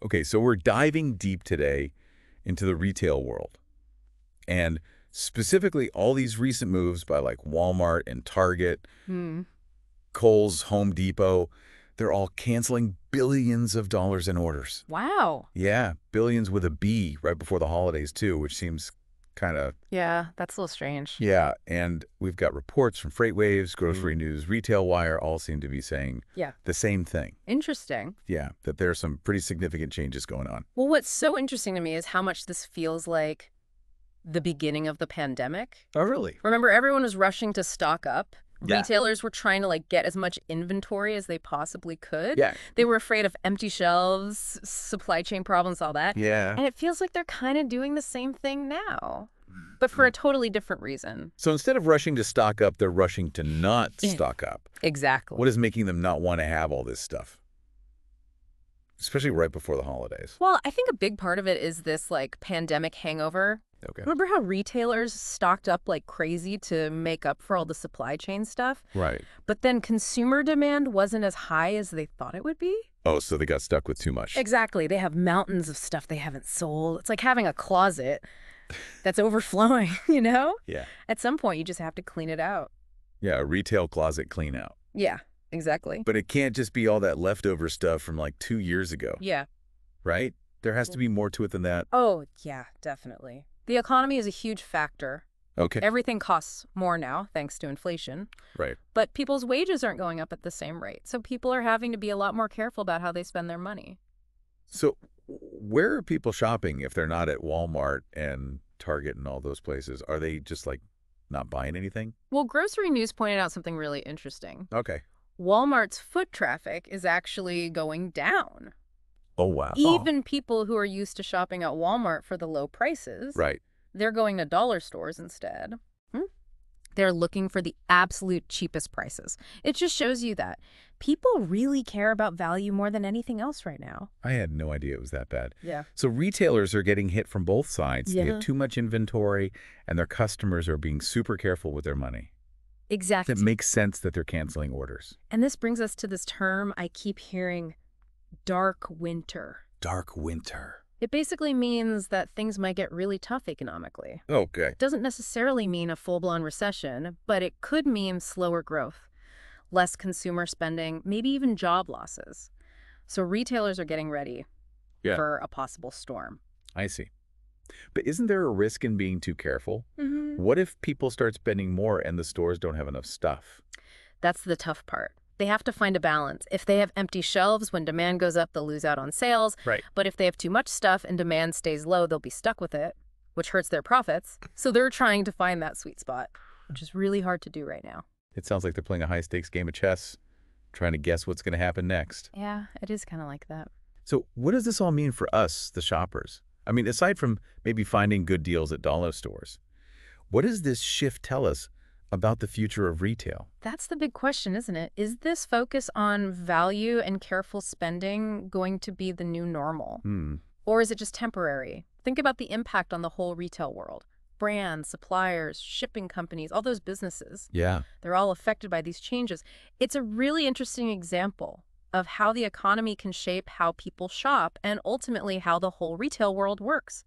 Okay, so we're diving deep today into the retail world. And specifically all these recent moves by like Walmart and Target, Hmm. Kohl's, Home Depot, they're all canceling billions of dollars in orders. Wow. Yeah, billions with a B right before the holidays too, which seems kind of, Yeah, that's a little strange. yeah. And we've got reports from FreightWaves, Grocery News, Retail Wire, all seem to be saying Yeah. the same thing. Interesting. Yeah, that there are some pretty significant changes going on. Well, what's so interesting to me is how much this feels like the beginning of the pandemic. Oh, really? Remember, everyone was rushing to stock up. Yeah. Retailers were trying to get as much inventory as they possibly could. Yeah. They were afraid of empty shelves, supply chain problems, all that. Yeah. And it feels like they're kind of doing the same thing now, but for a totally different reason. So instead of rushing to stock up, they're rushing to not Yeah. stock up. Exactly. What is making them not want to have all this stuff? Especially right before the holidays. Well, I think a big part of it is this pandemic hangover. Okay. Remember how retailers stocked up like crazy to make up for all the supply chain stuff? Right. But then consumer demand wasn't as high as they thought it would be? Oh, so they got stuck with too much. Exactly. They have mountains of stuff they haven't sold. It's like having a closet that's overflowing, you know? Yeah. At some point, you just have to clean it out. Yeah, a retail closet clean out. Yeah, exactly. But it can't just be all that leftover stuff from like 2 years ago, Yeah. right? There has to be more to it than that. Oh, yeah, definitely. The economy is a huge factor. Okay. Everything costs more now, thanks to inflation. Right. But people's wages aren't going up at the same rate. So people are having to be a lot more careful about how they spend their money. So where are people shopping if they're not at Walmart and Target and all those places? Are they just like not buying anything? Well, Grocery News pointed out something really interesting. Okay. Walmart's foot traffic is actually going down. Oh, wow. Even people who are used to shopping at Walmart for the low prices, Right. they're going to dollar stores instead. They're looking for the absolute cheapest prices. It just shows you that people really care about value more than anything else right now. I had no idea it was that bad. Yeah. So retailers are getting hit from both sides. They Yeah. have too much inventory, and their customers are being super careful with their money. Exactly. It makes sense that they're canceling orders. And this brings us to this term I keep hearing, dark winter. Dark winter. It basically means that things might get really tough economically. Okay. It doesn't necessarily mean a full-blown recession, but it could mean slower growth, less consumer spending, maybe even job losses. So retailers are getting ready for a possible storm. I see. But isn't there a risk in being too careful? Mm-hmm. What if people start spending more and the stores don't have enough stuff? That's the tough part. They have to find a balance. If they have empty shelves, when demand goes up, they'll lose out on sales. Right. But if they have too much stuff and demand stays low, they'll be stuck with it, which hurts their profits. So they're trying to find that sweet spot, which is really hard to do right now. It sounds like they're playing a high-stakes game of chess, trying to guess what's going to happen next. Yeah, it is kind of like that. So what does this all mean for us, the shoppers? I mean, aside from maybe finding good deals at dollar stores, what does this shift tell us about the future of retail? That's the big question, isn't it? Is this focus on value and careful spending going to be the new normal? Or is it just temporary? Think about the impact on the whole retail world. Brands, suppliers, shipping companies, all those businesses. Yeah. They're all affected by these changes. It's a really interesting example of how the economy can shape how people shop and ultimately how the whole retail world works.